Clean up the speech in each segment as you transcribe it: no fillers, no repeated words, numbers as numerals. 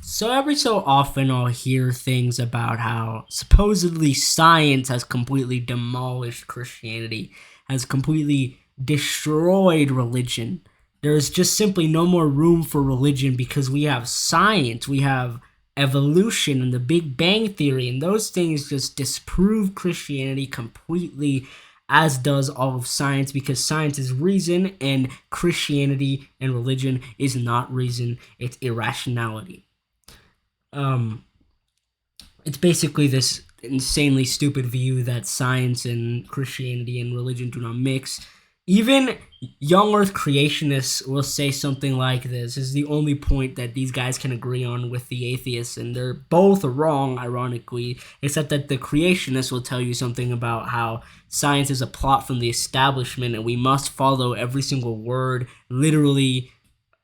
So every so often I'll hear things about how supposedly science has completely demolished Christianity, has completely destroyed religion. There's just simply no more room for religion because we have science, we have evolution and the Big Bang Theory, and those things just disprove Christianity completely, as does all of science, because science is reason and Christianity and religion is not reason, it's irrationality. um it's basically this insanely stupid view that science and Christianity and religion do not mix. Even young earth creationists will say something like this is the only point that these guys can agree on with the atheists, and they're both wrong, ironically, except that the creationists will tell you something about how science is a plot from the establishment and we must follow every single word literally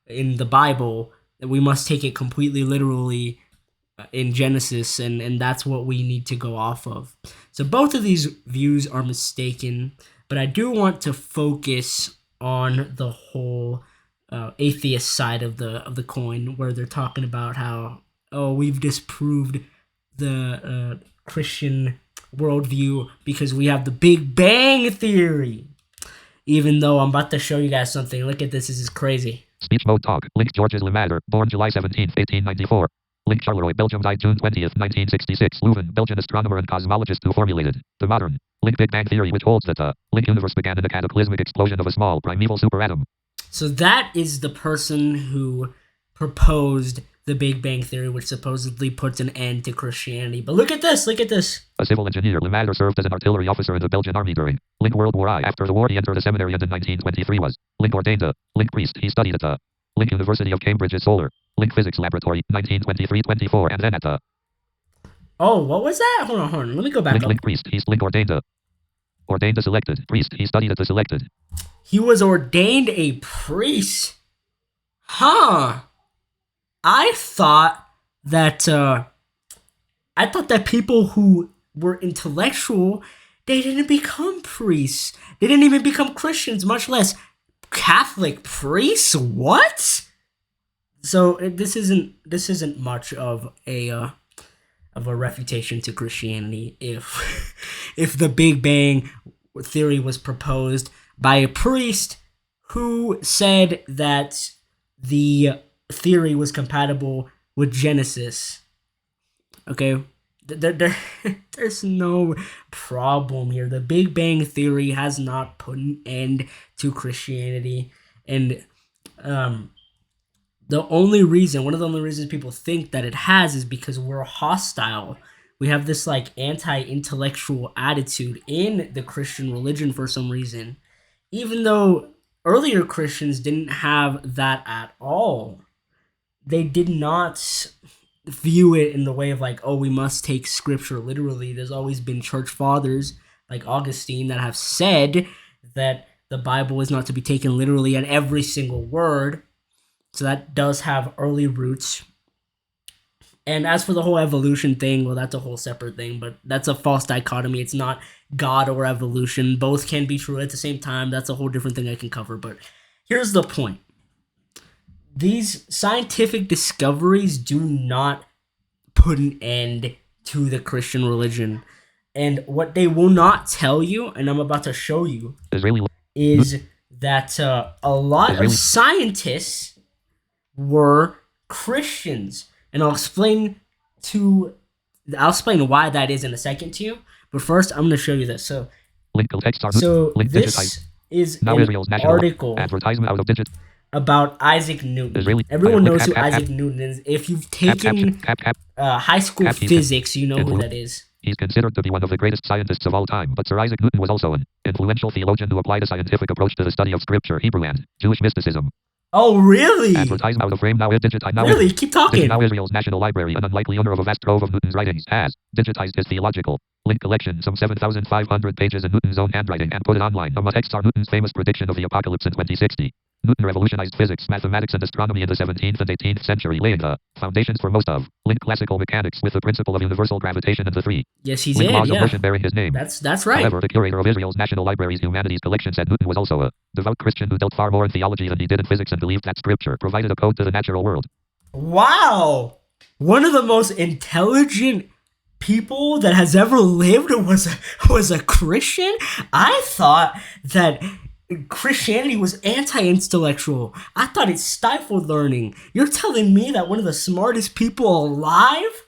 in the Bible, and we must take it completely literally in Genesis, and that's what we need to go off of. So both of these views are mistaken, but I do want to focus on the whole atheist side of the coin, where they're talking about how, oh, we've disproved the Christian worldview because we have the Big Bang Theory. Even though I'm about to show you guys something. Look at this. This is crazy. Speech mode talk. Link Georges Lemaître, born July 17, 1894. Link Charleroi, Belgium, died June 20th, 1966. Leuven, Belgian astronomer and cosmologist who formulated the modern Link Big Bang Theory, which holds that the Link universe began in a cataclysmic explosion of a small primeval superatom. So that is the person who proposed the Big Bang Theory, which supposedly puts an end to Christianity. But look at this, look at this. A civil engineer, Lemaître served as an artillery officer in the Belgian army during Link World War I. After the war, he entered a seminary and in 1923 was Link ordained a Link priest. He studied at the Link University of Cambridge's Solar Link Physics Laboratory, 1923-24, and then at the... Oh, what was that? Hold on. Let me go back up. Link priest. He's Link ordained a selected priest. He studied at the selected. He was ordained a priest. Huh. I thought that people who were intellectual, they didn't become priests. They didn't even become Christians, much less Catholic priests. What? So this isn't much of a refutation to Christianity if the Big Bang Theory was proposed by a priest who said that the theory was compatible with Genesis. Okay, there's no problem here. The Big Bang Theory has not put an end to Christianity, and one of the only reasons people think that it has is because we're hostile. We have this like anti-intellectual attitude in the Christian religion for some reason, even though earlier Christians didn't have that at all. They did not view it in the way of like, oh, we must take scripture literally. There's always been church fathers like Augustine that have said that the Bible is not to be taken literally and every single word. So that does have early roots. And as for the whole evolution thing, well, that's a whole separate thing, but that's a false dichotomy. It's not God or evolution. Both can be true at the same time. That's a whole different thing I can cover. But here's the point. These scientific discoveries do not put an end to the Christian religion. And what they will not tell you, and I'm about to show you, is that a lot of scientists were Christians. And I'll explain why that is in a second to you. But first, I'm going to show you this. So this is an article about Isaac Newton. Everyone knows who Isaac Newton is. If you've taken high school physics, you know who that is. He's considered to be one of the greatest scientists of all time, but Sir Isaac Newton was also an influential theologian who applied a scientific approach to the study of Scripture, Hebrew, and Jewish mysticism. Oh, really? Advertised out of frame, now digitized. Now really? Keep talking. Now Israel's National Library, an unlikely owner of a vast trove of Newton's writings, has digitized his theological Link collection, some 7,500 pages in Newton's own handwriting, and put it online. Among texts are Newton's famous prediction of the apocalypse in 2060. Newton revolutionized physics, mathematics, and astronomy in the 17th and 18th century, laying the foundations for most of Link classical mechanics with the principle of universal gravitation and the three Link laws of motion bearing his name. That's right. However, the curator of Israel's National Library's Humanities collection said Newton was also a devout Christian who dealt far more in theology than he did in physics and believed that Scripture provided a code to the natural world. Wow! one of the most intelligent people that has ever lived was a Christian. I thought that Christianity was anti-intellectual. I thought it stifled learning. You're telling me that one of the smartest people alive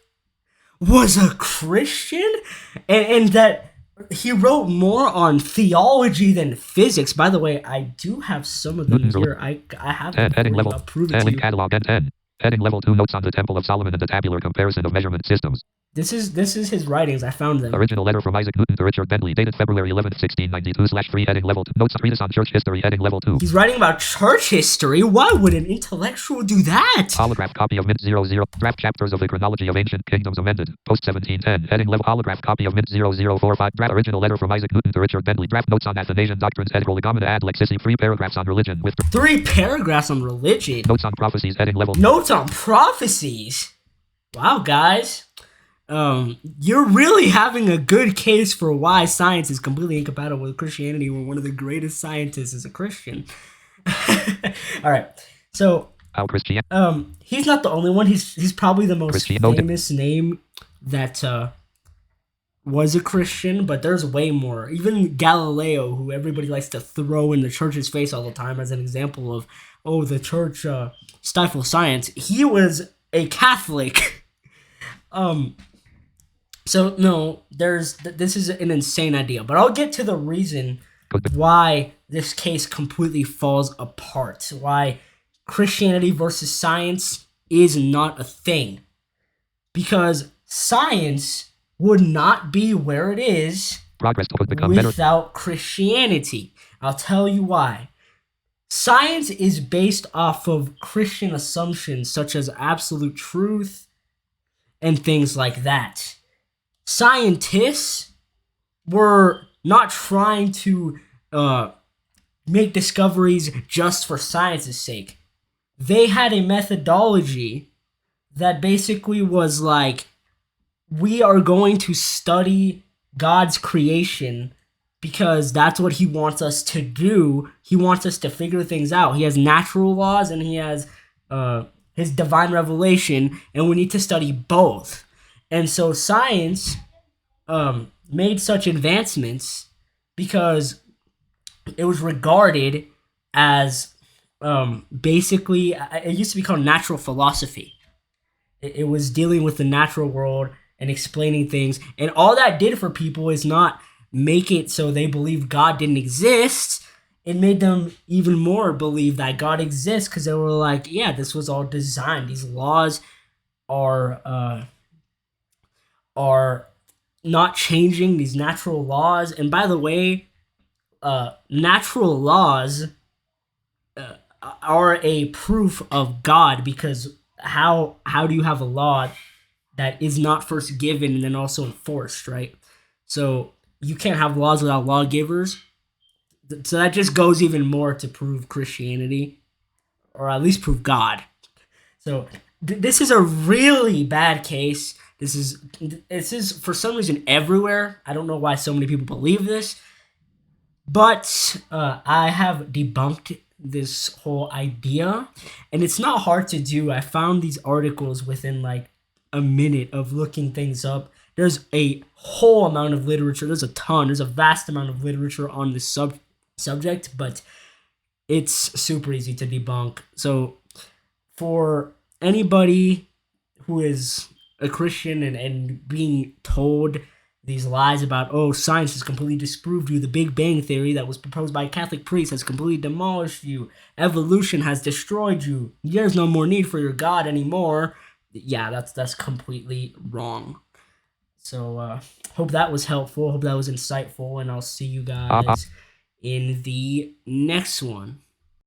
was a Christian, and that he wrote more on theology than physics. By the way, I do have some of them Newton's here. I have 10. them. Heading level. I'll prove it 10. to Link you. catalog and 10. Heading level 2. Notes on the Temple of Solomon and the tabular comparison of measurement systems. This is his writings. I found them. Original letter from Isaac Newton to Richard Bentley, dated February 11th, 1692/3. Heading level 2. Notes treatise on church history. Heading level 2. He's writing about church history. Why would an intellectual do that? Holograph copy of Mint 00. Draft chapters of the chronology of ancient kingdoms amended. Post 1710. Heading level holograph copy of Mint 0045. Draft original letter from Isaac Newton to Richard Bentley. Draft notes on Athanasian doctrines. Heading prolegomena ad lexicity. 3 paragraphs on religion with 3 paragraphs on religion. notes on prophecies. Heading level. Notes on prophecies. Wow, guys. You're really having a good case for why science is completely incompatible with Christianity when one of the greatest scientists is a Christian. All right. So, How Christian. he's not the only one. He's probably the most Christian- famous name that was a Christian, but there's way more. Even Galileo, who everybody likes to throw in the church's face all the time as an example of, oh, the church stifles science. He was a Catholic. So no, this is an insane idea, but I'll get to the reason why this case completely falls apart. Why Christianity versus science is not a thing. Because science would not be where it is Progress would become better. without Christianity. I'll tell you why. Science is based off of Christian assumptions such as absolute truth and things like that. Scientists were not trying to make discoveries just for science's sake. They had a methodology that basically was like, we are going to study God's creation because that's what he wants us to do. He wants us to figure things out. He has natural laws and he has his divine revelation, and we need to study both. And so science made such advancements because it was regarded as basically, it used to be called natural philosophy. It was dealing with the natural world and explaining things. And all that did for people is not make it so they believe God didn't exist. It made them even more believe that God exists because they were like, yeah, this was all designed. These laws are not changing, these natural laws. And by the way, natural laws are a proof of God, because how do you have a law that is not first given and then also enforced, right? So you can't have laws without lawgivers. So that just goes even more to prove Christianity, or at least prove God. So this is a really bad case. This is for some reason everywhere. I don't know why so many people believe this, but I have debunked this whole idea, and it's not hard to do. I found these articles within like a minute of looking things up. There's a whole amount of literature. There's a vast amount of literature on this subject, but it's super easy to debunk. So for anybody who is a Christian and being told these lies about, oh, science has completely disproved you, the Big Bang Theory that was proposed by a Catholic priest has completely demolished you, evolution has destroyed you, there's no more need for your God anymore, yeah, that's completely wrong. So hope that was helpful, hope that was insightful, and I'll see you guys in the next one.